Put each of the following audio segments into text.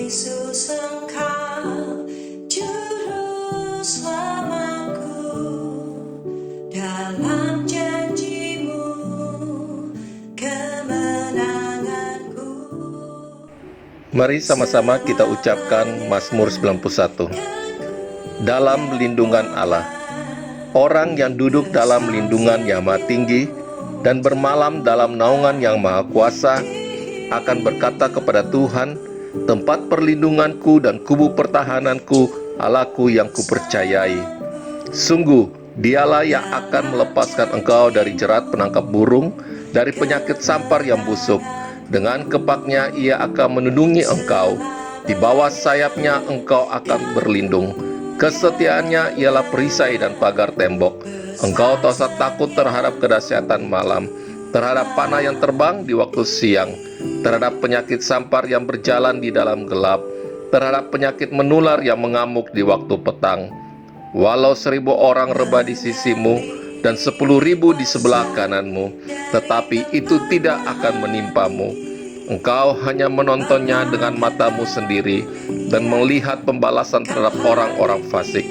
Yesus Engkau Juru Selamatku, dalam janji-Mu kemenanganku. Mari sama-sama kita ucapkan Mazmur 91. Dalam lindungan Allah. Orang yang duduk dalam lindungan yang maha tinggi dan bermalam dalam naungan yang maha kuasa akan berkata kepada Tuhan, tempat perlindunganku dan kubu pertahananku, Allahku yang kupercayai. Sungguh, dialah yang akan melepaskan engkau dari jerat penangkap burung, dari penyakit sampar yang busuk. Dengan kepaknya ia akan melindungi engkau, di bawah sayapnya engkau akan berlindung. Kesetiaannya ialah perisai dan pagar tembok. Engkau tak usah takut terhadap kedahsyatan malam, terhadap panah yang terbang di waktu siang, terhadap penyakit sampar yang berjalan di dalam gelap, terhadap penyakit menular yang mengamuk di waktu petang. Walau 1.000 orang rebah di sisimu dan 10.000 di sebelah kananmu, tetapi itu tidak akan menimpamu. Engkau hanya menontonnya dengan matamu sendiri dan melihat pembalasan terhadap orang-orang fasik.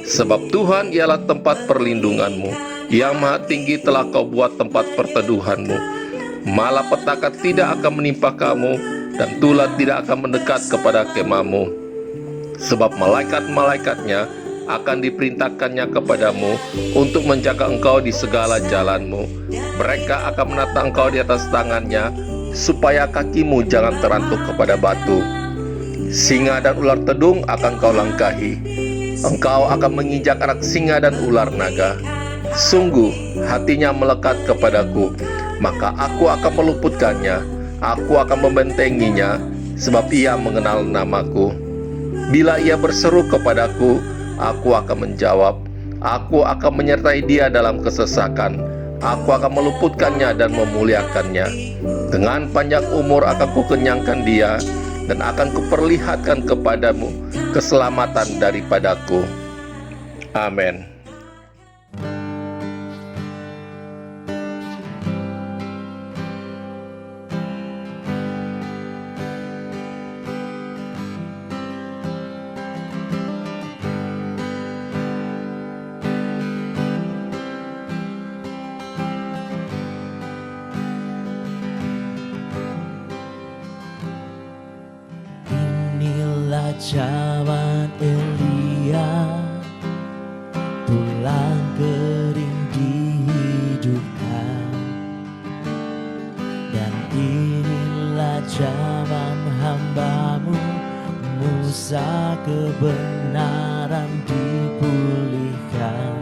Sebab Tuhan ialah tempat perlindunganmu, yang maha tinggi telah kau buat tempat perteduhanmu. Malapetaka tidak akan menimpa kamu, dan tulah tidak akan mendekat kepada kemahmu. Sebab malaikat-malaikatnya akan diperintahkannya kepadamu untuk menjaga engkau di segala jalanmu. Mereka akan menata engkau di atas tangannya, supaya kakimu jangan terantuk kepada batu. Singa dan ular tedung akan kau langkahi. Engkau akan menginjak anak singa dan ular naga. Sungguh hatinya melekat kepadaku, maka aku akan meluputkannya. Aku akan membentenginya, sebab ia mengenal namaku. Bila ia berseru kepadaku, aku akan menjawab. Aku akan menyertai dia dalam kesesakan. Aku akan meluputkannya dan memuliakannya. Dengan panjang umur akan kukenyangkan dia, dan akan kuperlihatkan kepadamu keselamatan daripadaku. Amin. Zaman Elia, tulang kering dihidupkan. Dan inilah zaman hamba-Mu Musa, kebenaran dipulihkan.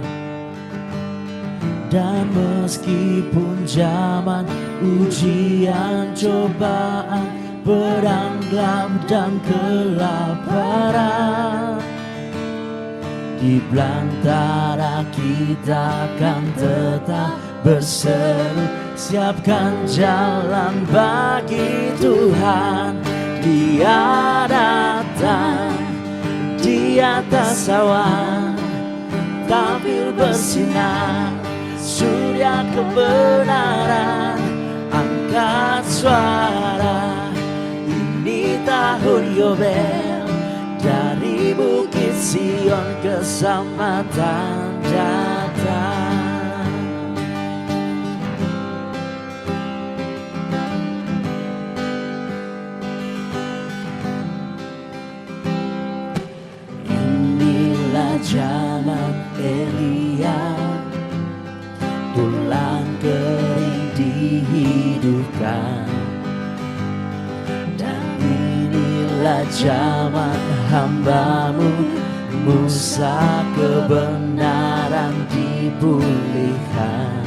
Dan meskipun zaman ujian cobaan, perang gelap dan kelaparan, di belantara kita akan tetap berseru, siapkan jalan bagi Tuhan. Dia datang di atas awan, tampil bersinar, surya kebenaran. Angkat suara, ini tahun Yobel, dari Bukit Sion keselamatan datang. Inilah zaman Elia, tulang kering dihidupkan. Inilah zaman hamba-Mu Musa, kebenaran dipulihkan.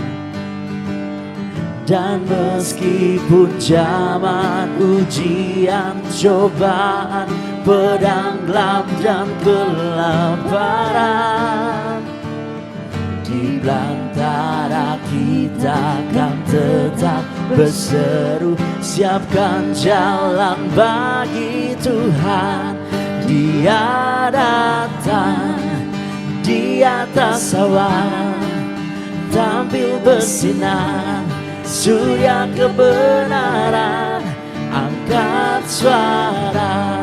Dan meskipun zaman ujian cobaan, pedang gelap dan kelaparan, di belantara kita akan tetap berseru, siapkan jalan bagi Tuhan. Dia datang di atas awan, tampil bersinar, surya kebenaran. Angkat suara,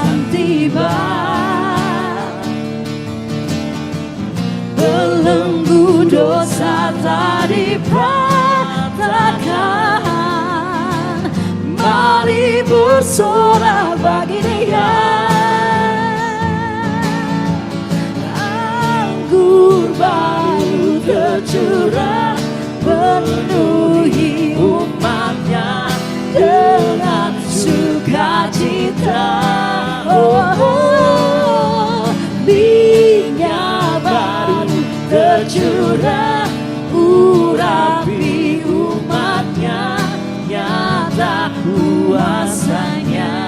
akan tiba. Belenggu dosa tak dipatahkan, mari bersorak bagi Dia. Anggur baru tercurah, penuhi umatnya dengan sukacita. Minyak baru tercurah, urapi umatnya, nyata kuasanya.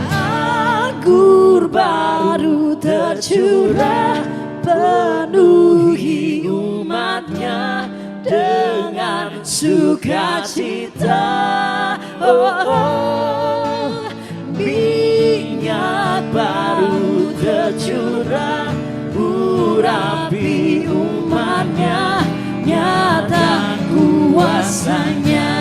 Anggur baru tercurah, penuhi umatnya dengan sukacita. Minyak baru tercurah, urapi umatnya, nyata kuasanya.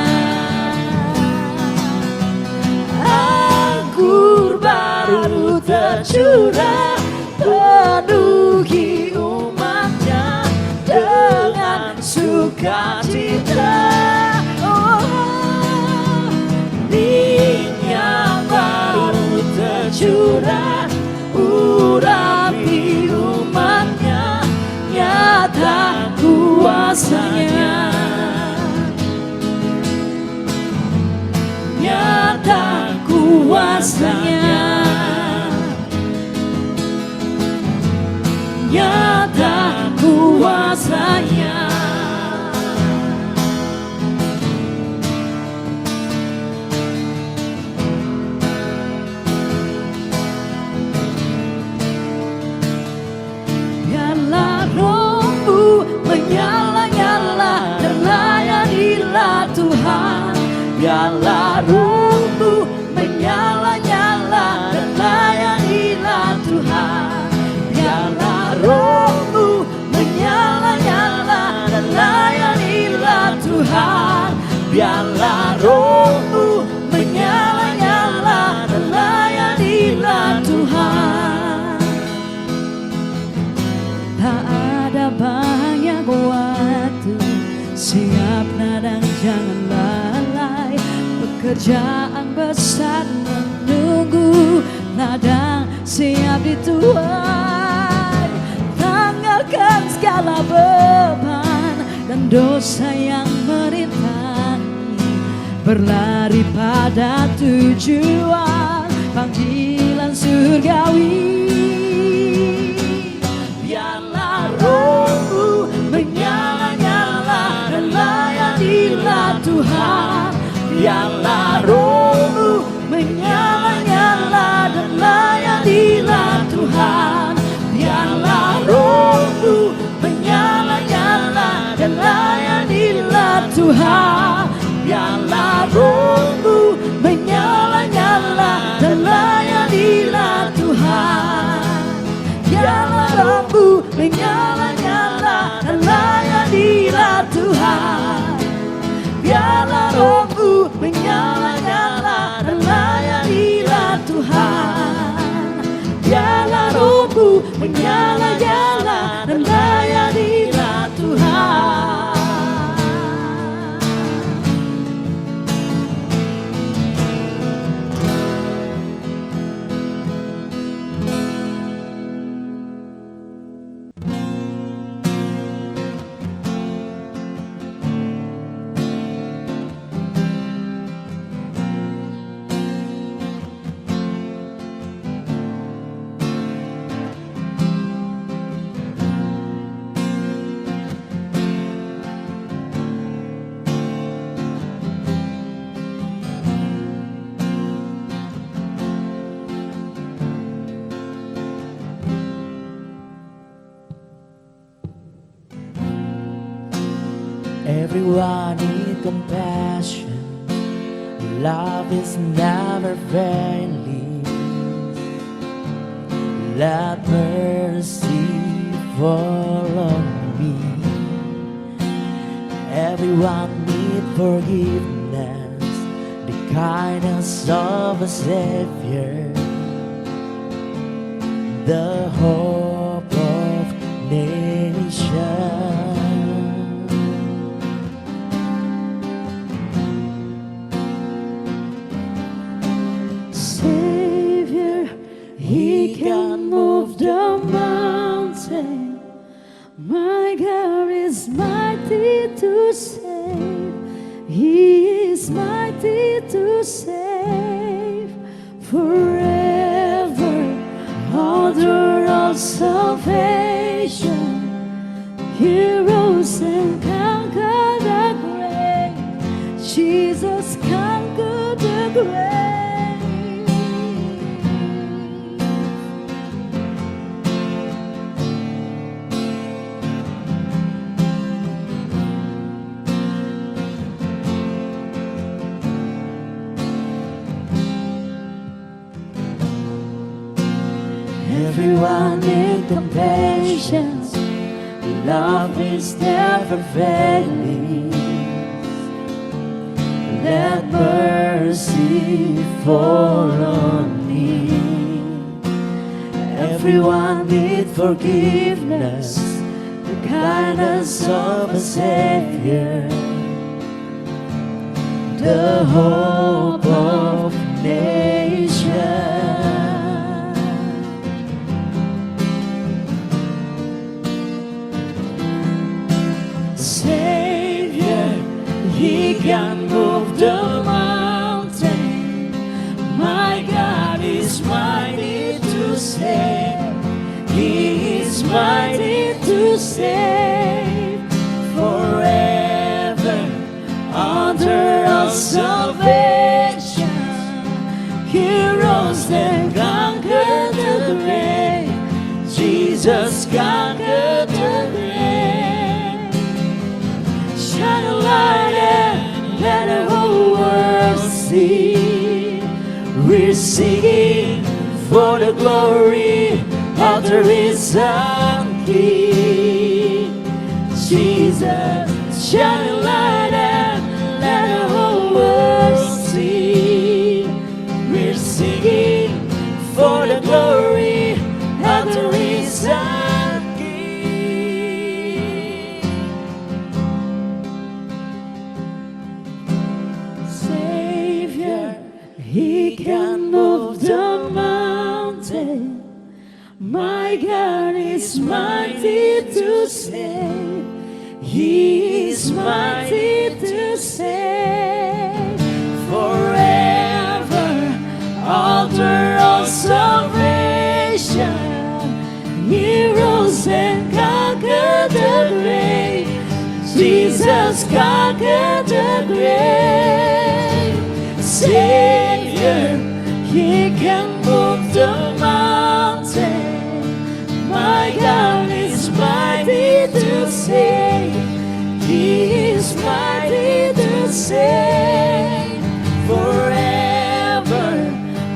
Anggur baru tercurah, penuhi umatnya dengan sukacita. Minyak baru tercurah, urapi umatnya, nyata kuasanya. Nyata kuasanya. Nyata kuasanya. Biarlah rohmu menyala-nyala dan layanilah Tuhan. Biarlah rohmu menyala-nyala dan layanilah Tuhan. Biarlah rohmu menyala-nyala dan layanilah Tuhan. Biarlah rohmu menyala-nyala dan layanilah Tuhan. Tak ada banyak waktu, siaplah dan jangan lalai. Pekerjaan besar menunggu, ladang siap dituai. Tanggalkan segala beban dan dosa yang merintangi, berlari pada tujuan panggilan surgawi. Biarlah rohmu menyala-nyala dan layanilah Tuhan. Biarlah rohmu menyala-nyala dan layanilah Tuhan. Biarlah rohmu menyala-nyala dan layanilah Tuhan. Biarlah rohmu menyala-nyala dan layanilah Tuhan. Biarlah rohmu menyala-nyala dan layanilah Tuhan. Biarlah rohmu menyala-nyala dan layanilah Tuhan. Biarlah rohmu menyala-nyala dan layanilah Tuhan. Everyone need compassion. Love is never failing. Let mercy fall on me. Everyone need forgiveness. The kindness of a Savior, the hope of nations. Savior, He can move the mountain. My God is mighty to save. He is mighty to save forever. Author of salvation, He rose and conquered the grave. Jesus conquered the grave. Everyone in compassion, love is never failing. Let mercy fall on me. Everyone need forgiveness, the kindness of a Savior, the hope of nations. Savior, He can move the mountain. My God is mighty to save. He is mighty to save forever. Under our salvation, He rose and conquered the grave. Jesus conquered the grave. Shine a light and let the whole world see. We're singing for the glory of the risen King. Jesus, shine a light and let the whole world see. We're singing for the glory of the risen King. Savior, He can move the mountain. My God is mighty to save. He is mighty to save forever. Altar of salvation, He rose and conquered the grave. Jesus conquered the grave. Savior, He can move the mountain. My God is mighty to save. He is mighty to save forever.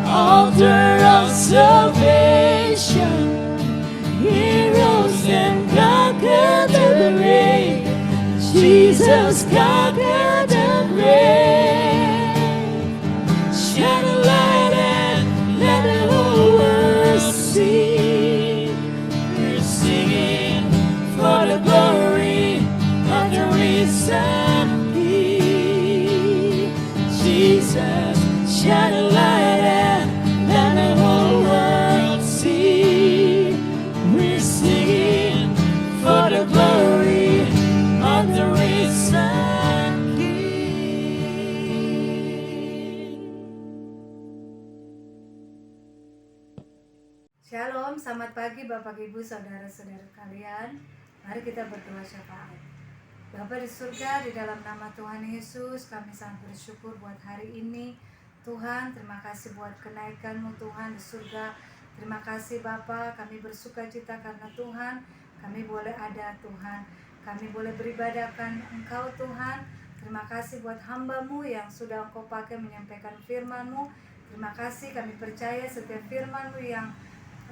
Altar of salvation, He rose and conquered the grave. Jesus conquered the grave. Shine a light and let the whole world see. We're singing for the glory of the risen King. Jesus, shine a light and let the whole world see. We're singing for the glory of the risen King. Shalom, selamat pagi Bapak Ibu Saudara-saudara kalian. Mari kita berdoa syafaat. Bapa di surga, di dalam nama Tuhan Yesus, kami sangat bersyukur buat hari ini. Tuhan, terima kasih buat kenaikan-Mu Tuhan di surga. Terima kasih Bapa, kami bersuka cita karena Tuhan, kami boleh ada Tuhan. Kami boleh beribadahkan Engkau Tuhan. Terima kasih buat hamba-Mu yang sudah Engkau pakai menyampaikan firman-Mu. Terima kasih, kami percaya setiap firman-Mu yang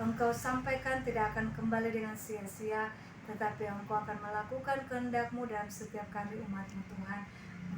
Engkau sampaikan tidak akan kembali dengan sia-sia, tetapi Engkau akan melakukan kehendak-Mu dalam setiap kami umat-Mu Tuhan.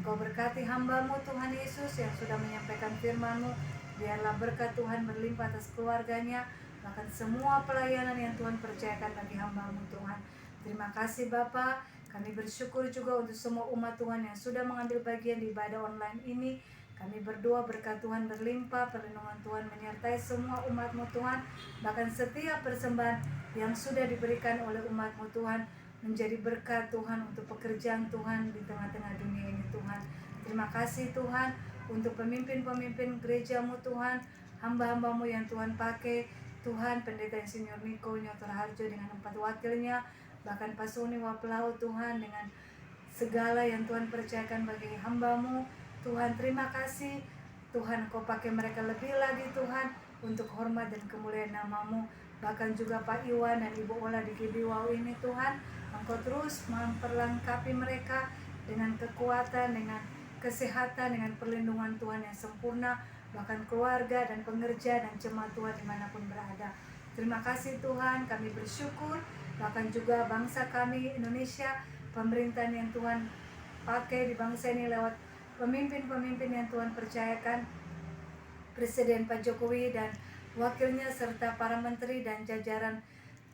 Engkau berkati hamba-Mu Tuhan Yesus yang sudah menyampaikan firman-Mu. Biarlah berkat Tuhan berlimpah atas keluarganya, bahkan semua pelayanan yang Tuhan percayakan bagi hamba-Mu Tuhan. Terima kasih Bapa. Kami bersyukur juga untuk semua umat Tuhan yang sudah mengambil bagian di ibadah online ini. Kami berdoa berkat Tuhan berlimpah, perlindungan Tuhan menyertai semua umat-Mu Tuhan. Bahkan setiap persembahan yang sudah diberikan oleh umat-Mu Tuhan menjadi berkat Tuhan untuk pekerjaan Tuhan di tengah-tengah dunia ini Tuhan. Terima kasih Tuhan untuk pemimpin-pemimpin gereja-Mu Tuhan, hamba-hamba-Mu yang Tuhan pakai. Tuhan, Pendeta Insinyur Niko Nyotor Harjo dengan 4 wakilnya, bahkan Pak Suni Waplau Tuhan dengan segala yang Tuhan percayakan bagi hamba-Mu. Tuhan, terima kasih. Tuhan, Kau pakai mereka lebih lagi Tuhan untuk hormat dan kemuliaan nama-Mu. Bahkan juga Pak Iwan dan Ibu Ola di Kibiwau ini Tuhan, Engkau terus memperlengkapi mereka dengan kekuatan, dengan kesehatan, dengan perlindungan Tuhan yang sempurna, bahkan keluarga dan pengerja dan jemaat Tuhan dimanapun berada. Terima kasih Tuhan, kami bersyukur, bahkan juga bangsa kami Indonesia, pemerintahan yang Tuhan pakai di bangsa ini lewat pemimpin-pemimpin yang Tuhan percayakan, Presiden Pak Jokowi dan wakilnya serta para menteri dan jajaran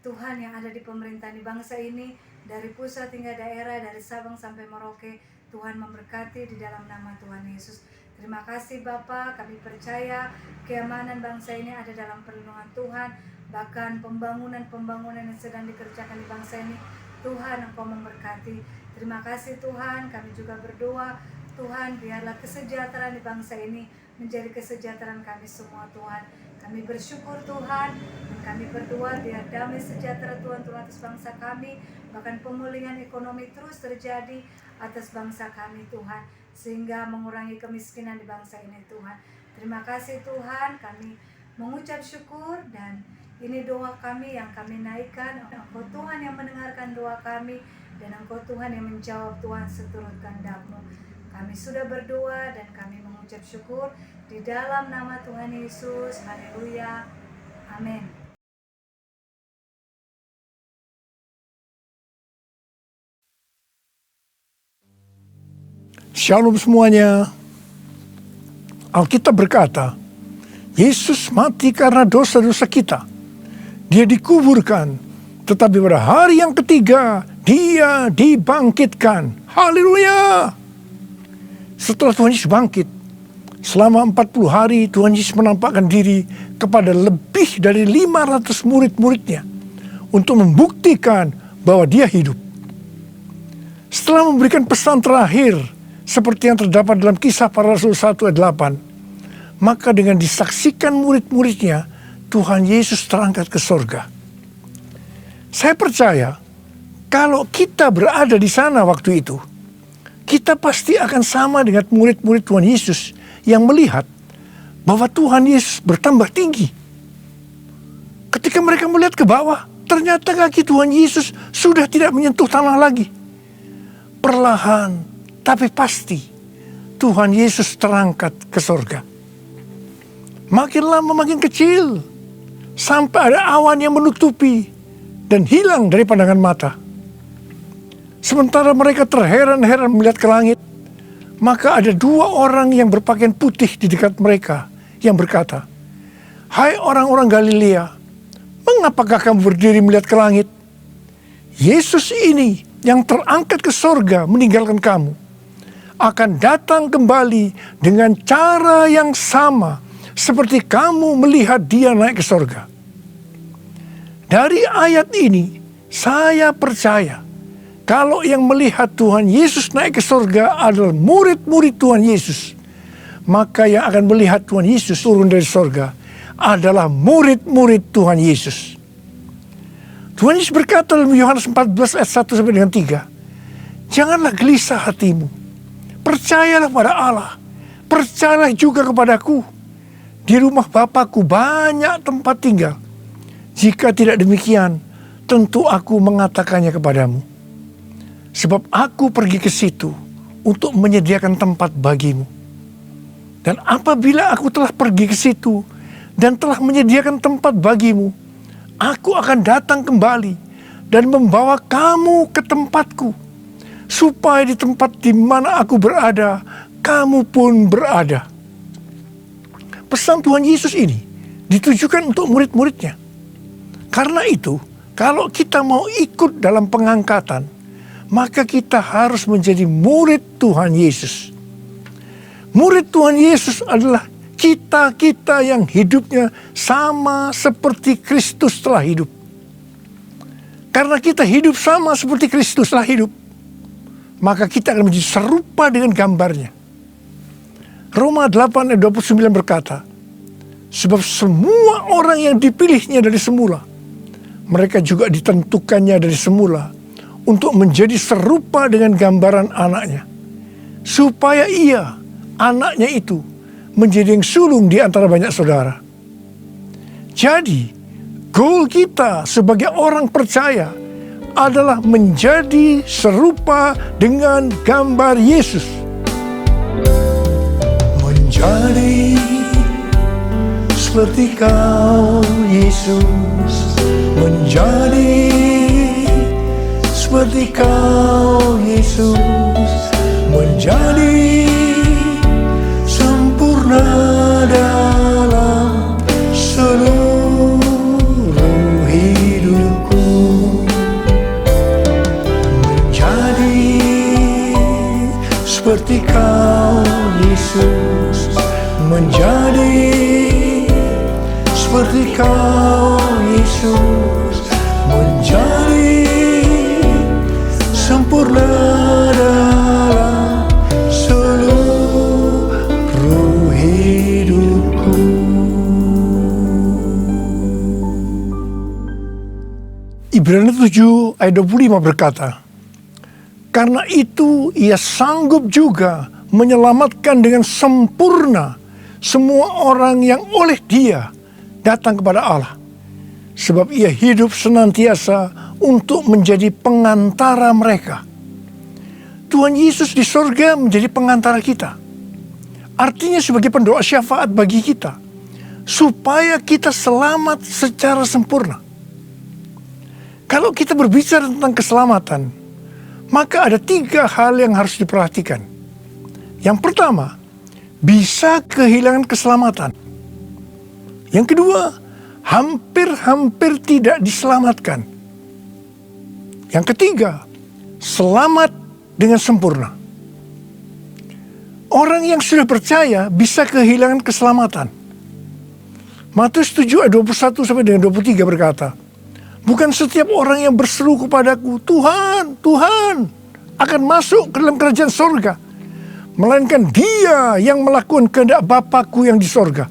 Tuhan yang ada di pemerintahan di bangsa ini, dari pusat hingga daerah, dari Sabang sampai Merauke. Tuhan memberkati di dalam nama Tuhan Yesus. Terima kasih Bapa, kami percaya keamanan bangsa ini ada dalam perlindungan Tuhan. Bahkan pembangunan yang sedang dikerjakan di bangsa ini, Tuhan Engkau memberkati. Terima kasih Tuhan, kami juga berdoa Tuhan, biarlah kesejahteraan di bangsa ini menjadi kesejahteraan kami semua Tuhan. Kami bersyukur Tuhan, dan kami berdoa biar damai sejahtera Tuhan turun atas bangsa kami, bahkan pemulihan ekonomi terus terjadi atas bangsa kami Tuhan, sehingga mengurangi kemiskinan di bangsa ini Tuhan. Terima kasih Tuhan, kami mengucap syukur, dan ini doa kami yang kami naikkan. Engkau Tuhan yang mendengarkan doa kami, dan Engkau Tuhan yang menjawab Tuhan seturut kehendak-Mu. Kami sudah berdoa dan kami mengucap syukur di dalam nama Tuhan Yesus. Haleluya. Amin. Shalom semuanya. Alkitab berkata, Yesus mati karena dosa-dosa kita. Dia dikuburkan, tetapi pada hari yang ketiga, Dia dibangkitkan. Haleluya. Setelah Tuhan Yesus bangkit, selama 40 hari Tuhan Yesus menampakkan diri kepada lebih dari 500 murid-muridnya untuk membuktikan bahwa Dia hidup. Setelah memberikan pesan terakhir seperti yang terdapat dalam Kisah Para Rasul 1 ayat 8, maka dengan disaksikan murid-muridnya, Tuhan Yesus terangkat ke sorga. Saya percaya kalau kita berada di sana waktu itu, kita pasti akan sama dengan murid-murid Tuhan Yesus yang melihat bahwa Tuhan Yesus bertambah tinggi. Ketika mereka melihat ke bawah, ternyata kaki Tuhan Yesus sudah tidak menyentuh tanah lagi. Perlahan tapi pasti Tuhan Yesus terangkat ke sorga. Makin lama makin kecil, sampai ada awan yang menutupi dan hilang dari pandangan mata. Sementara mereka terheran-heran melihat ke langit, maka ada 2 orang yang berpakaian putih di dekat mereka yang berkata, "Hai orang-orang Galilea, mengapakah kamu berdiri melihat ke langit? Yesus ini yang terangkat ke sorga meninggalkan kamu, akan datang kembali dengan cara yang sama seperti kamu melihat Dia naik ke sorga." Dari ayat ini, saya percaya kalau yang melihat Tuhan Yesus naik ke sorga adalah murid-murid Tuhan Yesus, maka yang akan melihat Tuhan Yesus turun dari sorga adalah murid-murid Tuhan Yesus. Tuhan Yesus berkata dalam Yohanes 14 ayat 1 sampai dengan 3, "Janganlah gelisah hatimu, percayalah pada Allah, percayalah juga kepadaku. Di rumah Bapa-Ku banyak tempat tinggal. Jika tidak demikian, tentu aku mengatakannya kepadamu. Sebab aku pergi ke situ untuk menyediakan tempat bagimu. Dan apabila aku telah pergi ke situ dan telah menyediakan tempat bagimu, aku akan datang kembali dan membawa kamu ke tempatku, supaya di tempat di mana aku berada, kamu pun berada. Pesan Tuhan Yesus ini ditujukan untuk murid-muridnya. Karena itu, kalau kita mau ikut dalam pengangkatan, maka kita harus menjadi murid Tuhan Yesus. Murid Tuhan Yesus adalah kita-kita yang hidupnya sama seperti Kristus telah hidup. Karena kita hidup sama seperti Kristus telah hidup, maka kita akan menjadi serupa dengan gambarnya. Roma 8 ayat 29 berkata, sebab semua orang yang dipilihnya dari semula, mereka juga ditentukannya dari semula untuk menjadi serupa dengan gambaran anaknya, supaya ia, anaknya itu, menjadi yang sulung di antara banyak saudara. Jadi, goal kita sebagai orang percaya adalah menjadi serupa dengan gambar Yesus. Menjadi seperti Kau, Yesus. Menjadi seperti Kau, Yesus. Menjadi sempurna dalam seluruh hidupku. Menjadi seperti Kau, Yesus. Menjadi seperti Kau, Yesus. Menjadi sempurna dalam seluruh hidupku. Ibrani 7 ayat 25 berkata, karena itu ia sanggup juga menyelamatkan dengan sempurna semua orang yang oleh Dia datang kepada Allah. Sebab ia hidup senantiasa untuk menjadi pengantara mereka. Tuhan Yesus di sorga menjadi pengantara kita. Artinya sebagai pendoa syafaat bagi kita, supaya kita selamat secara sempurna. Kalau kita berbicara tentang keselamatan, maka ada 3 hal yang harus diperhatikan. Yang pertama, bisa kehilangan keselamatan. Yang kedua, hampir-hampir tidak diselamatkan. Yang ketiga, selamat dengan sempurna. Orang yang sudah percaya bisa kehilangan keselamatan. Matius 7 ayat 21 sampai dengan 23 berkata, bukan setiap orang yang berseru kepadaku, Tuhan, Tuhan, akan masuk ke dalam kerajaan sorga, melainkan dia yang melakukan kehendak Bapa-Ku yang di sorga.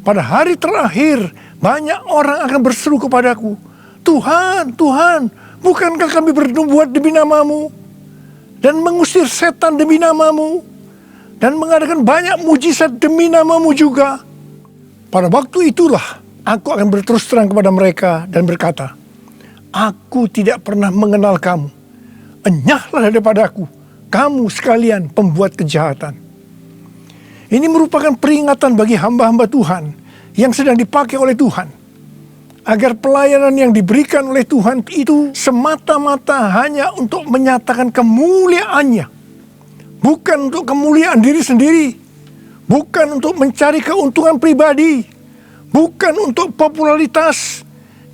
Pada hari terakhir, banyak orang akan berseru kepadaku, Tuhan, Tuhan, bukankah kami bernubuat demi nama-Mu, dan mengusir setan demi nama-Mu, dan mengadakan banyak mujizat demi nama-Mu juga. Pada waktu itulah, aku akan berterus terang kepada mereka dan berkata, aku tidak pernah mengenal kamu. Enyahlah daripadaku, kamu sekalian pembuat kejahatan. Ini merupakan peringatan bagi hamba-hamba Tuhan yang sedang dipakai oleh Tuhan, agar pelayanan yang diberikan oleh Tuhan itu semata-mata hanya untuk menyatakan kemuliaan-Nya, bukan untuk kemuliaan diri sendiri, bukan untuk mencari keuntungan pribadi, bukan untuk popularitas,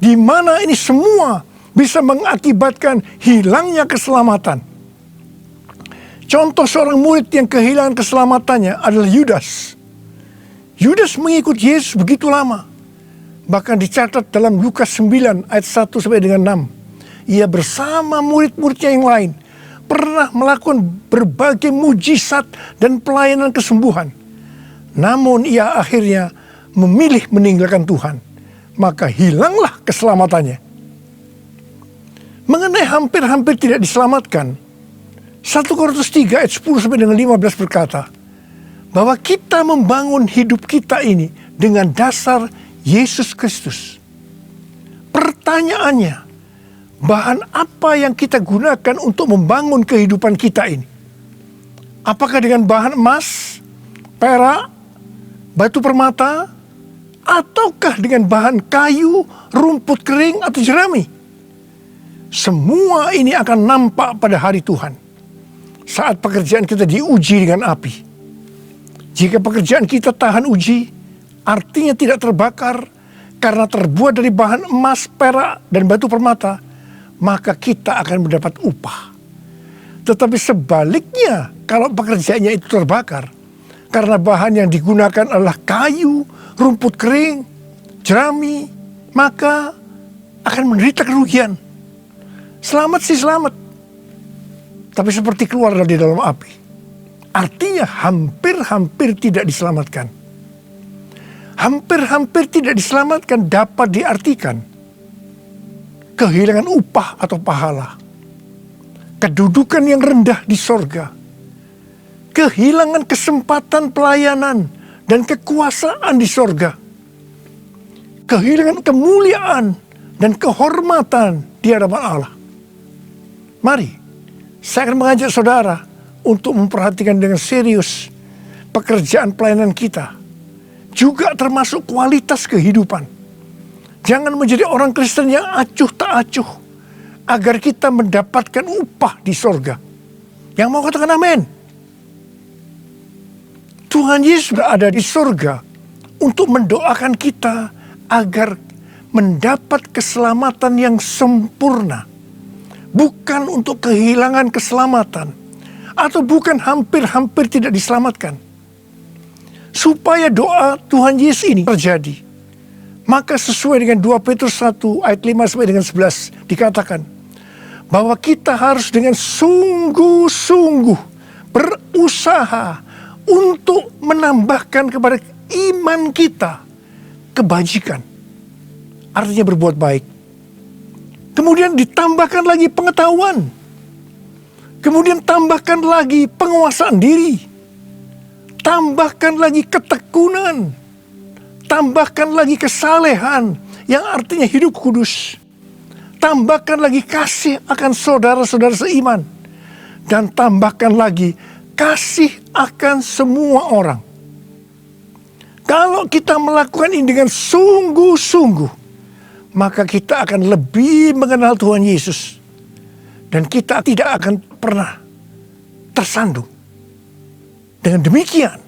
di mana ini semua bisa mengakibatkan hilangnya keselamatan. Contoh seorang murid yang kehilangan keselamatannya adalah Yudas. Yudas mengikut Yesus begitu lama. Bahkan dicatat dalam Lukas 9 ayat 1 sampai dengan 6. Ia bersama murid-muridnya yang lain pernah melakukan berbagai mujizat dan pelayanan kesembuhan. Namun ia akhirnya memilih meninggalkan Tuhan. Maka hilanglah keselamatannya. Mengenai hampir-hampir tidak diselamatkan, 1 Korintus 3 ayat 10 sampai dengan 15 berkata, bahwa kita membangun hidup kita ini dengan dasar Yesus Kristus. Pertanyaannya, bahan apa yang kita gunakan untuk membangun kehidupan kita ini? Apakah dengan bahan emas, perak, batu permata, ataukah dengan bahan kayu, rumput kering, atau jerami? Semua ini akan nampak pada hari Tuhan, saat pekerjaan kita diuji dengan api. Jika pekerjaan kita tahan uji, artinya tidak terbakar karena terbuat dari bahan emas, perak, dan batu permata, maka kita akan mendapat upah. Tetapi sebaliknya, kalau pekerjaannya itu terbakar, karena bahan yang digunakan adalah kayu, rumput kering, jerami, maka akan menderita kerugian. Selamat sih selamat, tapi seperti keluar dari dalam api. Artinya hampir-hampir tidak diselamatkan. Hampir-hampir tidak diselamatkan dapat diartikan kehilangan upah atau pahala, kedudukan yang rendah di sorga, kehilangan kesempatan pelayanan dan kekuasaan di sorga, kehilangan kemuliaan dan kehormatan di hadapan Allah. Mari, saya akan mengajak saudara untuk memperhatikan dengan serius pekerjaan pelayanan kita, juga termasuk kualitas kehidupan. Jangan menjadi orang Kristen yang acuh tak acuh, agar kita mendapatkan upah di sorga. Yang mau katakan amin? Tuhan Yesus berada di sorga untuk mendoakan kita agar mendapat keselamatan yang sempurna. Bukan untuk kehilangan keselamatan, atau bukan hampir-hampir tidak diselamatkan. Supaya doa Tuhan Yesus ini terjadi, maka sesuai dengan 2 Petrus 1 ayat 5 sampai dengan 11 dikatakan bahwa kita harus dengan sungguh-sungguh berusaha untuk menambahkan kepada iman kita kebajikan. Artinya berbuat baik. Kemudian ditambahkan lagi pengetahuan. Kemudian tambahkan lagi penguasaan diri. Tambahkan lagi ketekunan. Tambahkan lagi kesalehan yang artinya hidup kudus. Tambahkan lagi kasih akan saudara-saudara seiman. Dan tambahkan lagi kasih akan semua orang. Kalau kita melakukan ini dengan sungguh-sungguh, maka kita akan lebih mengenal Tuhan Yesus. Dan kita tidak akan pernah tersandung. Dengan demikian,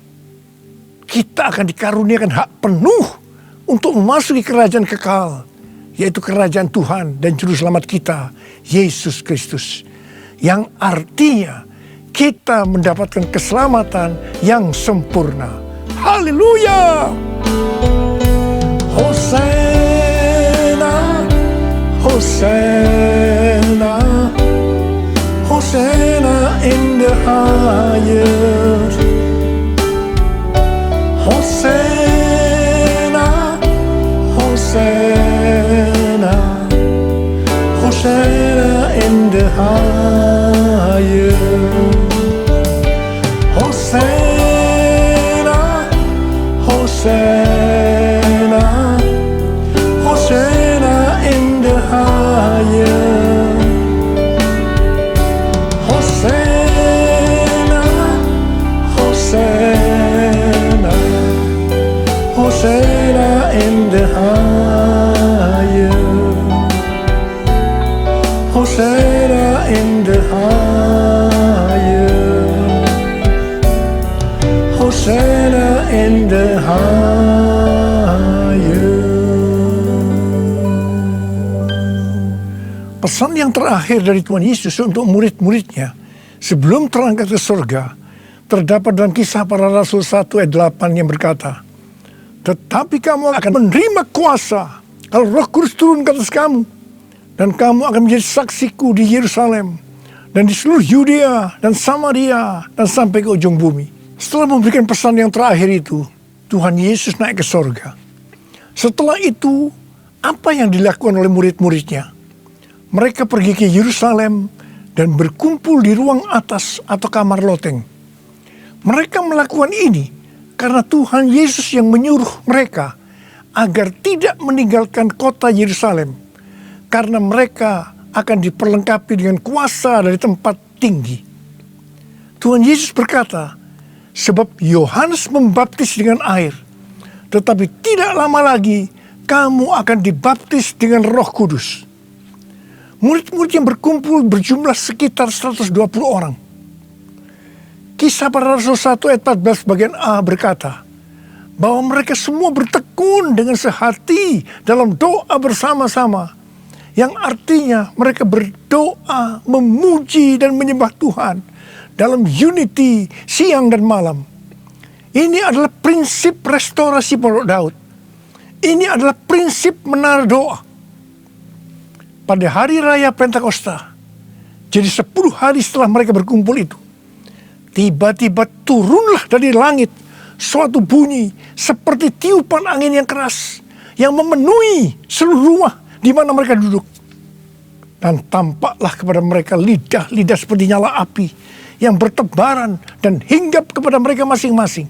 kita akan dikaruniakan hak penuh untuk memasuki kerajaan kekal, yaitu kerajaan Tuhan dan Juru Selamat kita, Yesus Kristus. Yang artinya kita mendapatkan keselamatan yang sempurna. Haleluya! Hosana, Hosana, Hosana in the highest. Hosana, Hosana, Hosana in the highest. Hosana, Hosana, Hosana in the highest. Hosana, Hosana, Hosana in the highest. Hosana in the highest. Hosana in the highest. Pesan yang terakhir dari Tuhan Yesus untuk murid-muridnya sebelum terangkat ke surga terdapat dalam Kisah Para Rasul 1 ayat 8 yang berkata, tetapi kamu akan menerima kuasa kalau Roh Kudus turun ke atas kamu, dan kamu akan menjadi saksiku di Yerusalem dan di seluruh Yudea dan Samaria dan sampai ke ujung bumi. Setelah memberikan pesan yang terakhir itu, Tuhan Yesus naik ke sorga. Setelah itu, apa yang dilakukan oleh murid-muridnya? Mereka pergi ke Yerusalem dan berkumpul di ruang atas atau kamar loteng. Mereka melakukan ini karena Tuhan Yesus yang menyuruh mereka agar tidak meninggalkan kota Yerusalem, karena mereka akan diperlengkapi dengan kuasa dari tempat tinggi. Tuhan Yesus berkata, sebab Yohanes membaptis dengan air, tetapi tidak lama lagi kamu akan dibaptis dengan Roh Kudus. Murid-murid yang berkumpul berjumlah sekitar 120 orang. Kisah Para Rasul 1 ayat 14 bagian A berkata, bahwa mereka semua bertekun dengan sehati dalam doa bersama-sama. Yang artinya mereka berdoa, memuji dan menyembah Tuhan dalam unity siang dan malam. Ini adalah prinsip restorasi Pondok Daud. Ini adalah prinsip menara doa. Pada hari raya Pentakosta, jadi 10 hari setelah mereka berkumpul itu, tiba-tiba turunlah dari langit suatu bunyi seperti tiupan angin yang keras yang memenuhi seluruh rumah di mana mereka duduk. Dan tampaklah kepada mereka lidah-lidah seperti nyala api yang bertebaran dan hinggap kepada mereka masing-masing.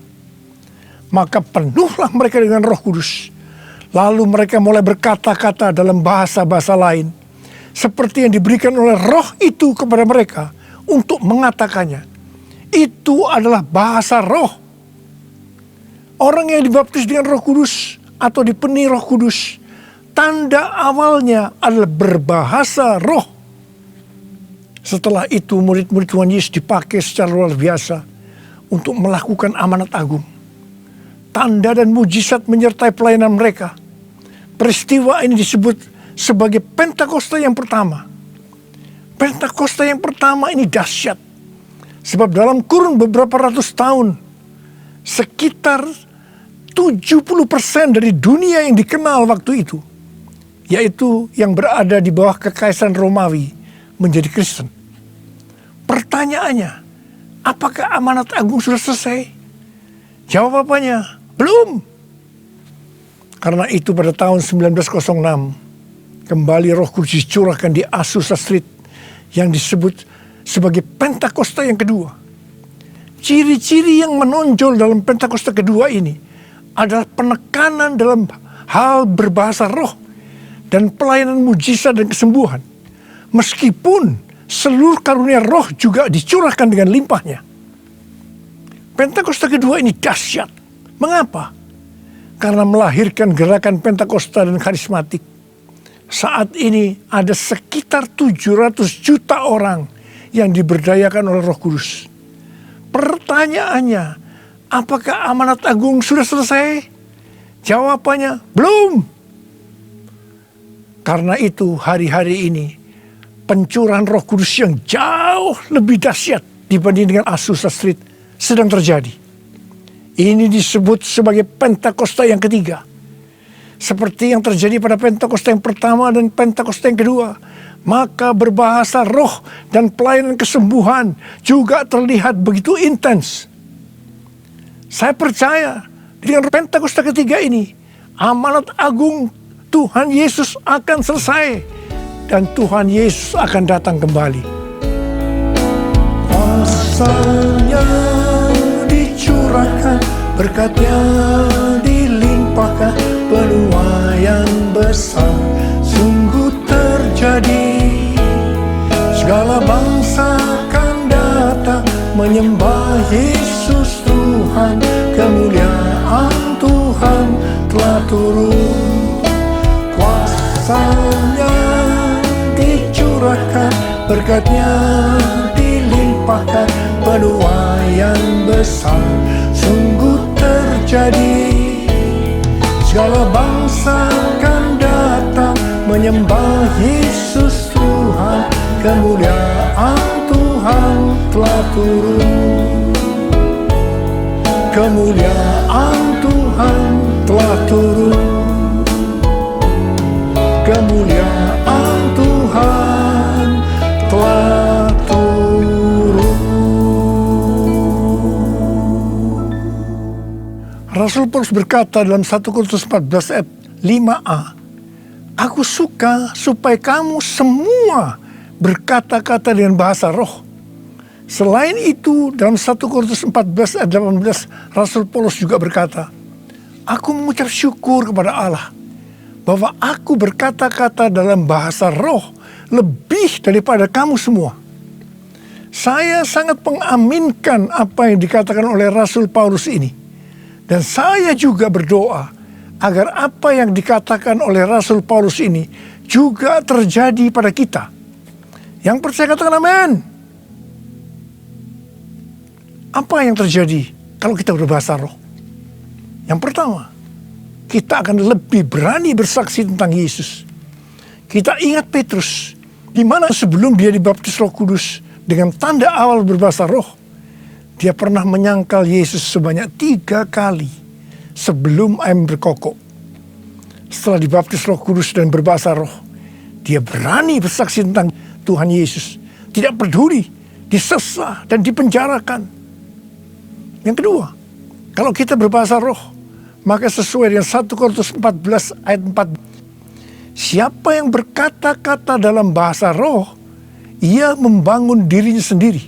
Maka penuhlah mereka dengan Roh Kudus. Lalu mereka mulai berkata-kata dalam bahasa-bahasa lain, seperti yang diberikan oleh Roh itu kepada mereka untuk mengatakannya. Itu adalah bahasa Roh. Orang yang dibaptis dengan Roh Kudus atau dipenuhi Roh Kudus, tanda awalnya adalah berbahasa roh. Setelah itu murid-murid Tuhan Yesus dipakai secara luar biasa untuk melakukan amanat agung. Tanda dan mujizat menyertai pelayanan mereka. Peristiwa ini disebut sebagai Pentakosta yang pertama. Pentakosta yang pertama ini dahsyat. Sebab dalam kurun beberapa ratus tahun, sekitar 70% dari dunia yang dikenal waktu itu, yaitu yang berada di bawah kekaisaran Romawi, menjadi Kristen. Pertanyaannya, apakah amanat agung sudah selesai? Jawabannya, belum. Karena itu pada tahun 1906, kembali Roh Kudus dicurahkan di Azusa Street yang disebut sebagai Pentakosta yang kedua. Ciri-ciri yang menonjol dalam Pentakosta kedua ini adalah penekanan dalam hal berbahasa roh dan pelayanan mujizat dan kesembuhan. Meskipun seluruh karunia roh juga dicurahkan dengan limpahnya. Pentakosta kedua ini dahsyat. Mengapa? Karena melahirkan gerakan Pentakosta dan karismatik. Saat ini ada sekitar 700 juta orang yang diberdayakan oleh Roh Kudus. Pertanyaannya, apakah amanat agung sudah selesai? Jawabannya, belum. Karena itu hari-hari ini pencurahan Roh Kudus yang jauh lebih dahsyat dibanding dengan Azusa Street sedang terjadi. Ini disebut sebagai Pentakosta yang ketiga. Seperti yang terjadi pada Pentakosta yang pertama dan Pentakosta yang kedua. Maka berbahasa roh dan pelayanan kesembuhan juga terlihat begitu intens. Saya percaya dengan Pentakosta ketiga ini, amanat agung Tuhan Yesus akan selesai. Dan Tuhan Yesus akan datang kembali. Kuasanya dicurahkan, berkatnya dilimpahkan, penuaian besar sungguh terjadi. Segala bangsa akan datang menyembah Yesus Tuhan, kemuliaan Tuhan telah turun. Kuasanya dicurahkan, berkatnya dilimpahkan, penuaian besar sungguh terjadi. Segala bangsa akan datang menyembah Yesus Tuhan, kemuliaan Tuhan telah turun. Kemuliaan Tuhan telah turun. Kemuliaan Tuhan telah turun. Rasul Paulus berkata dalam 1 Korintus 14 ayat 5a, aku suka supaya kamu semua berkata-kata dengan bahasa roh. Selain itu dalam 1 Korintus 14 ayat 18 Rasul Paulus juga berkata, aku mengucap syukur kepada Allah bahwa aku berkata-kata dalam bahasa roh lebih daripada kamu semua. Saya sangat mengaminkan apa yang dikatakan oleh Rasul Paulus ini. Dan saya juga berdoa agar apa yang dikatakan oleh Rasul Paulus ini juga terjadi pada kita. Yang percaya katakan amin. Apa yang terjadi kalau kita berbahasa roh? Yang pertama, kita akan lebih berani bersaksi tentang Yesus. Kita ingat Petrus, di mana sebelum dia dibaptis Roh Kudus dengan tanda awal berbahasa roh, dia pernah menyangkal Yesus sebanyak 3 kali sebelum ayam berkokok. Setelah dibaptis Roh Kudus dan berbahasa roh, dia berani bersaksi tentang Tuhan Yesus. Tidak peduli disesah dan dipenjarakan. Yang kedua, kalau kita berbahasa roh, maka sesuai dengan 1 Korintus 14 ayat 4. Siapa yang berkata-kata dalam bahasa roh, ia membangun dirinya sendiri.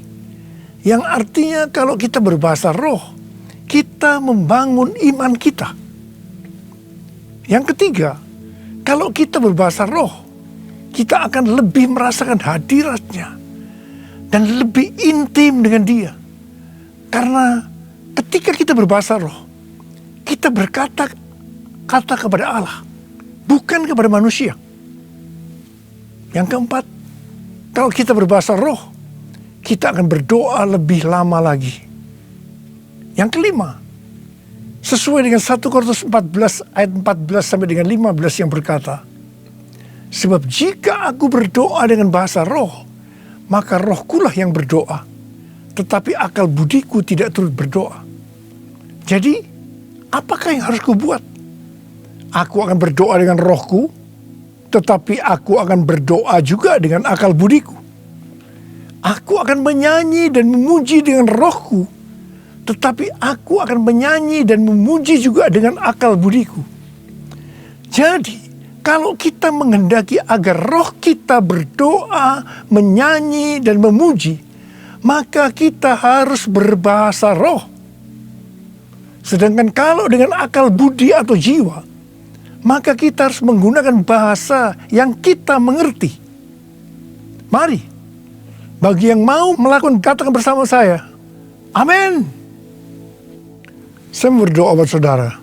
Yang artinya kalau kita berbahasa roh, kita membangun iman kita. Yang ketiga, kalau kita berbahasa roh, kita akan lebih merasakan hadiratnya dan lebih intim dengan dia. Karena ketika kita berbahasa roh, kita berkata-kata kepada Allah, bukan kepada manusia. Yang keempat, kalau kita berbahasa roh, kita akan berdoa lebih lama lagi. Yang kelima, sesuai dengan 1 Korintus 14 ayat 14 sampai dengan 15 yang berkata, sebab jika aku berdoa dengan bahasa roh, maka rohkulah yang berdoa, tetapi akal budiku tidak turut berdoa. Jadi, apakah yang harus kubuat? Aku akan berdoa dengan rohku, tetapi aku akan berdoa juga dengan akal budiku. Aku akan menyanyi dan memuji dengan rohku, tetapi aku akan menyanyi dan memuji juga dengan akal budiku. Jadi, kalau kita menghendaki agar roh kita berdoa, menyanyi, dan memuji, maka kita harus berbahasa roh. Sedangkan kalau dengan akal budi atau jiwa, maka kita harus menggunakan bahasa yang kita mengerti. Mari, bagi yang mau melakukan, katakan bersama saya, amin. Saya berdoa buat saudara.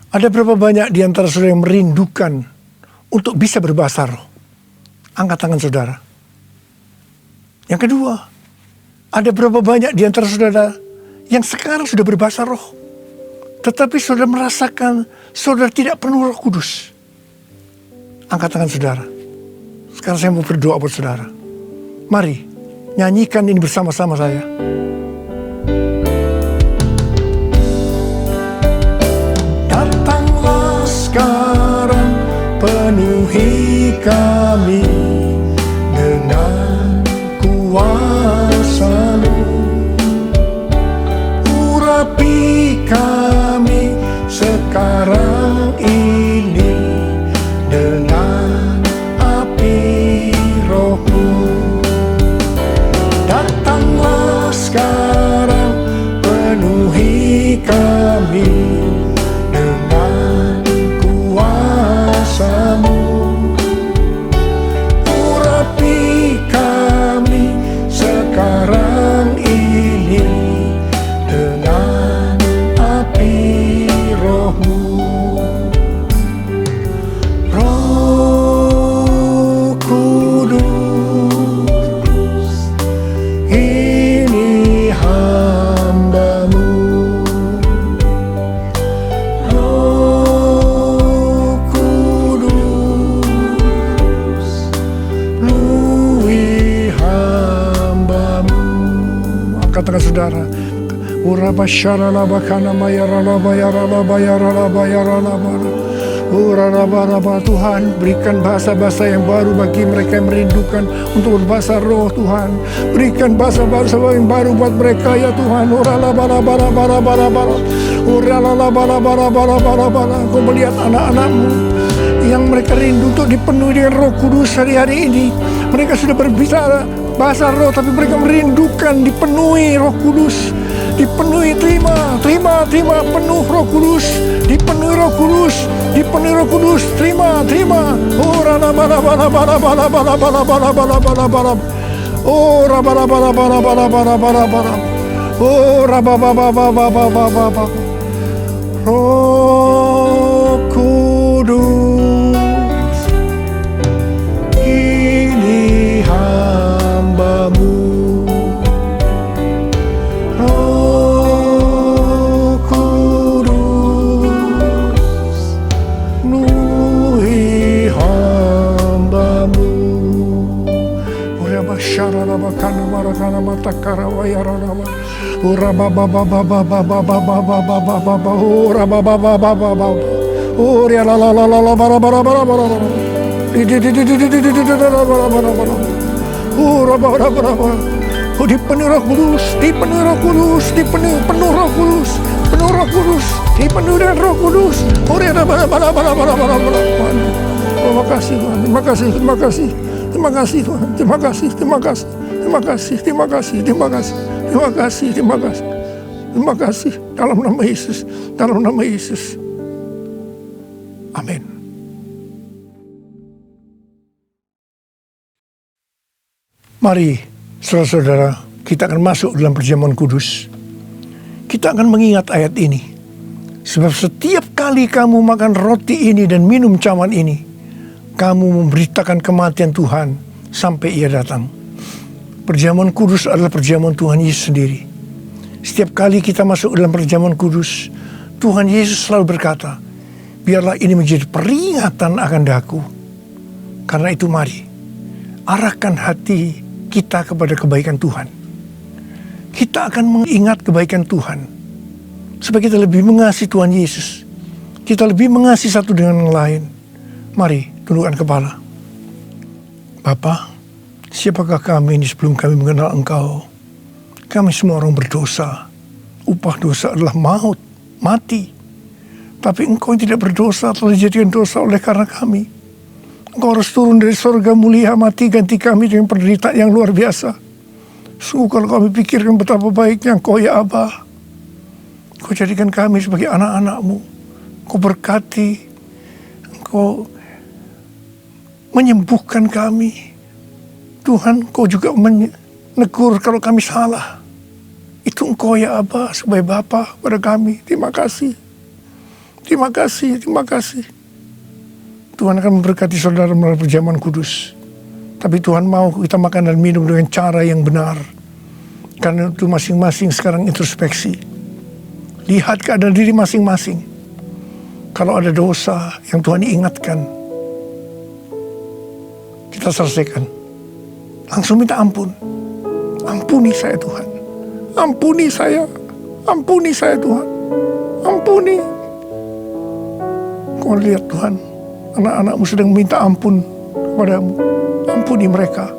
Ada berapa banyak di antara saudara yang merindukan untuk bisa berbahasa roh? Angkat tangan saudara. Yang kedua, ada berapa banyak di antara saudara yang sekarang sudah berbahasa roh, tetapi saudara merasakan saudara tidak penuh Roh Kudus? Angkat tangan saudara. Sekarang saya mau berdoa buat saudara. Mari, nyanyikan ini bersama-sama saya. Datanglah sekarang, penuhi kami dengan kuasa-Mu. Urapi kami sekarang ini dengan api Roh-Mu. Datanglah sekarang, penuhi kami dengan kuasa-Mu. Urapi kami sekarang ini dengan api Roh-Mu. Roh Kudus, ini hamba-Mu. Roh Kudus, penuhi hamba-Mu. Angkat tangan saudara. Tuhan, berikan bahasa-bahasa yang baru bagi mereka yang merindukan untuk berbahasa roh. Tuhan, berikan bahasa-bahasa yang baru buat mereka ya Tuhan. Kau melihat anak-anak-Mu yang mereka rindu untuk dipenuhi dengan Roh Kudus hari-hari ini. Mereka sudah berbicara bahasa roh, tapi mereka merindukan dipenuhi Roh Kudus. Dipenuhi, terima, penuh Roh Kudus, dipenuhi Roh Kudus, dipenuhi Roh Kudus, terima. Oh, Roh Kudus, ini Ora ba ba ba ba ba ba ba ba ba ba ba ba ba ba. Ora ba ba ba ba ba ba. Ora la la la la la bara bara bara bara. Ora bara bara bara. Oh, dipenuhi Roh Kudus, dipenuhi Roh Kudus, dipenuhi penuh Roh Kudus, penuh Roh Kudus, dipenuhi dengan Roh Kudus. Ora bara bara bara bara bara bara. Terima kasih Tuhan, terima kasih, terima kasih, terima kasih Tuhan, terima kasih, terima kasih, terima kasih, terima kasih, terima kasih, terima kasih, terima kasih, terima kasih dalam nama Yesus, dalam nama Yesus. Amin. Mari, saudara-saudara, kita akan masuk dalam perjamuan kudus. Kita akan mengingat ayat ini. Sebab setiap kali kamu makan roti ini dan minum cawan ini, kamu memberitakan kematian Tuhan sampai Ia datang. Perjamuan kudus adalah perjamuan Tuhan Yesus sendiri. Setiap kali kita masuk dalam perjamuan kudus, Tuhan Yesus selalu berkata, biarlah ini menjadi peringatan akan daku. Karena itu mari, arahkan hati kita kepada kebaikan Tuhan. Kita akan mengingat kebaikan Tuhan. Supaya kita lebih mengasihi Tuhan Yesus. Kita lebih mengasihi satu dengan yang lain. Mari, tundukkan kepala. Bapa, siapakah kami ini sebelum kami mengenal Engkau? Kami semua orang berdosa. Upah dosa adalah maut, mati. Tapi Engkau yang tidak berdosa telah dijadikan dosa oleh karena kami. Engkau harus turun dari surga mulia, mati ganti kami dengan penderitaan yang luar biasa. Sungguh kalau kami pikirkan betapa baiknya Engkau ya Aba. Engkau jadikan kami sebagai anak-anak-Mu. Engkau berkati. Engkau menyembuhkan kami. Tuhan, Engkau juga menegur kalau kami salah. Itu Engkau ya Aba sebagai Bapa pada kami. Terima kasih. Terima kasih, terima kasih. Tuhan akan memberkati saudara melalui perjamuan kudus. Tapi Tuhan mau kita makan dan minum dengan cara yang benar. Karena itu masing-masing sekarang introspeksi. Lihat keadaan diri masing-masing. Kalau ada dosa yang Tuhan ingatkan, kita selesaikan. Langsung minta ampun. Ampuni saya Tuhan. Ampuni saya. Ampuni saya Tuhan. Ampuni. Kau lihat Tuhan, anak-anak-Mu sedang minta ampun kepadamu. Ampuni mereka.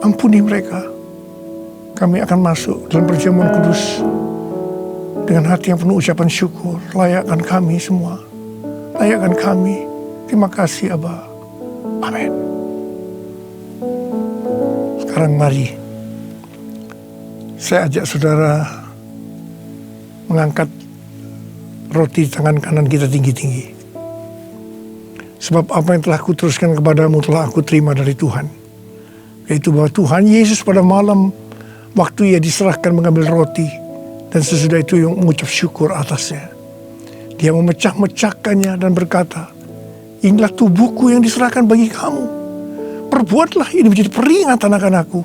Ampuni mereka. Kami akan masuk dalam perjamuan kudus dengan hati yang penuh ucapan syukur. Layakkan kami semua. Layakkan kami. Terima kasih Aba. Amin. Sekarang mari saya ajak saudara mengangkat roti di tangan kanan kita tinggi-tinggi. Sebab apa yang telah kuteruskan kepadamu telah aku terima dari Tuhan. Yaitu bahwa Tuhan Yesus pada malam waktu Ia diserahkan mengambil roti. Dan sesudah itu yang mengucap syukur atasnya. Dia memecah-mecahkannya dan berkata, inilah tubuhku yang diserahkan bagi kamu. Perbuatlah ini menjadi peringatan akan aku.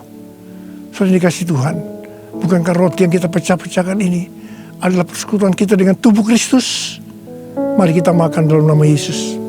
Saudara dikasih Tuhan. Bukankah roti yang kita pecah-pecahkan ini adalah persekutuan kita dengan tubuh Kristus? Mari kita makan dalam nama Yesus.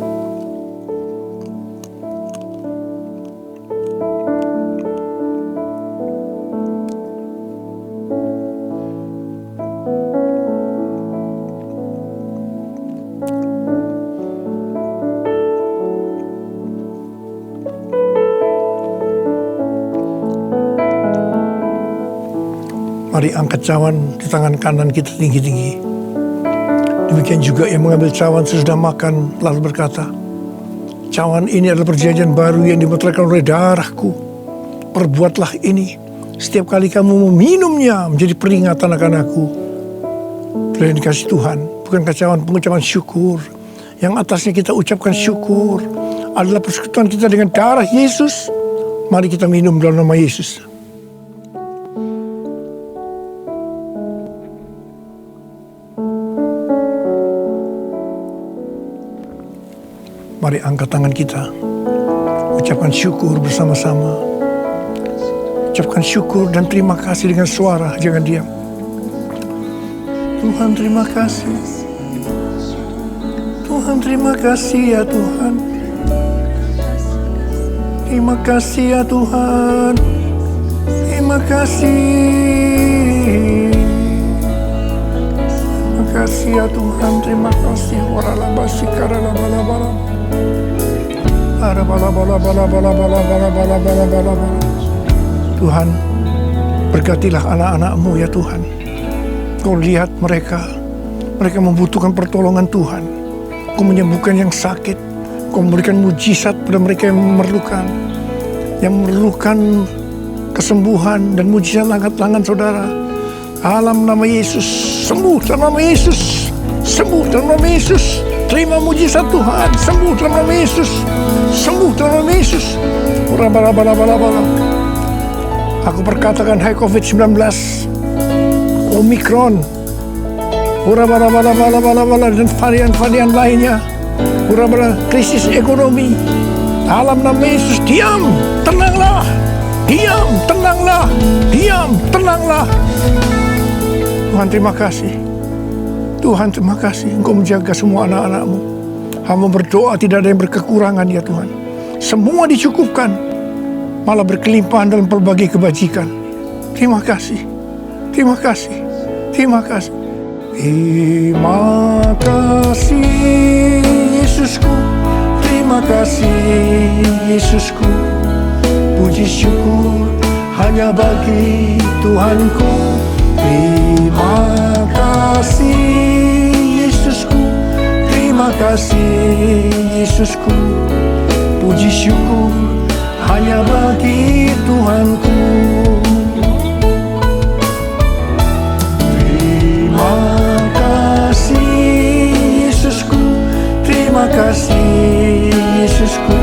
Mari angkat cawan di tangan kanan kita tinggi-tinggi. Demikian juga yang mengambil cawan sesudah makan lalu berkata, cawan ini adalah perjanjian baru yang dimeteraikan oleh darahku. Perbuatlah ini setiap kali kamu meminumnya menjadi peringatan akan aku. Telah dikasih Tuhan, bukankah cawan pengucapan syukur yang atasnya kita ucapkan syukur adalah persekutuan kita dengan darah Yesus. Mari kita minum dalam nama Yesus. Mari angkat tangan kita. Ucapkan syukur bersama-sama. Ucapkan syukur dan terima kasih dengan suara. Jangan diam. Tuhan terima kasih. Tuhan terima kasih ya Tuhan. Terima kasih ya Tuhan. Terima kasih. kasih ya Tuhan, terima kasih. Waralabasi karalabalabala. Arabalabalabalabalabalabalabalabala. Tuhan, berkatilah anak-anak-Mu ya Tuhan. Kau lihat mereka membutuhkan pertolongan Tuhan. Kau menyembuhkan yang sakit. Kau memberikan mujizat pada mereka yang memerlukan kesembuhan dan mujizat angkat tangan saudara. Dalam nama Yesus, sembuh dalam nama Yesus, sembuh dalam nama Yesus. Terima mujizat Tuhan, sembuh dalam nama Yesus, sembuh dalam nama Yesus. Bala-bala-bala-bala. Aku perkatakan hai COVID-19, Omikron, bala-bala-bala-bala-bala, dan varian-varian lainnya, krisis ekonomi. Dalam nama Yesus, diam, tenanglah, diam, tenanglah, diam, tenanglah. Tuhan terima kasih. Tuhan terima kasih, Engkau menjaga semua anak-anak-Mu. Hamba berdoa tidak ada yang berkekurangan ya Tuhan. Semua dicukupkan, malah berkelimpahan dalam pelbagai kebajikan. Terima kasih, terima kasih, terima kasih. Terima kasih Yesusku, terima kasih Yesusku. Puji syukur hanya bagi Tuhanku. Terima kasih Yesusku, terima kasih Yesusku. Puji syukur hanya bagi Tuhanku. Terima kasih Yesusku, terima kasih Yesusku.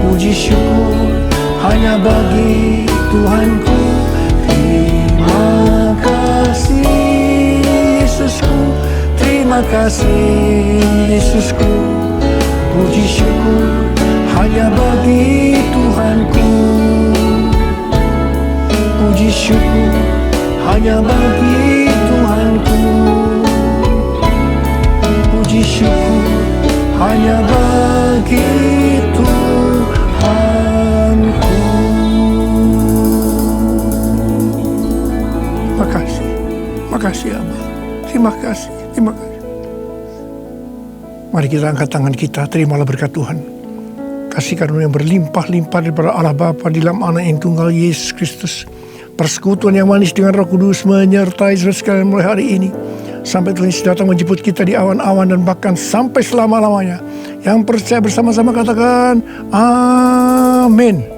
Puji syukur hanya bagi Tuhanku. Terima kasih Yesusku, terima kasih Yesusku. Puji syukur hanya bagi Tuhanku. Puji syukur hanya bagi Tuhanku. Puji syukur hanya bagi Tuhanku. Makasih Abah, terima kasih, terima kasih. Mari kita angkat tangan kita, terimalah berkat Tuhan. Kasih karunia yang berlimpah-limpah daripada Allah Bapa di dalam Anak yang tunggal Yesus Kristus. Persekutuan yang manis dengan Roh Kudus menyertai saudara sekalian mulai hari ini sampai Tuhan Yesus datang menjemput kita di awan-awan dan bahkan sampai selama-lamanya. Yang percaya bersama-sama katakan amin.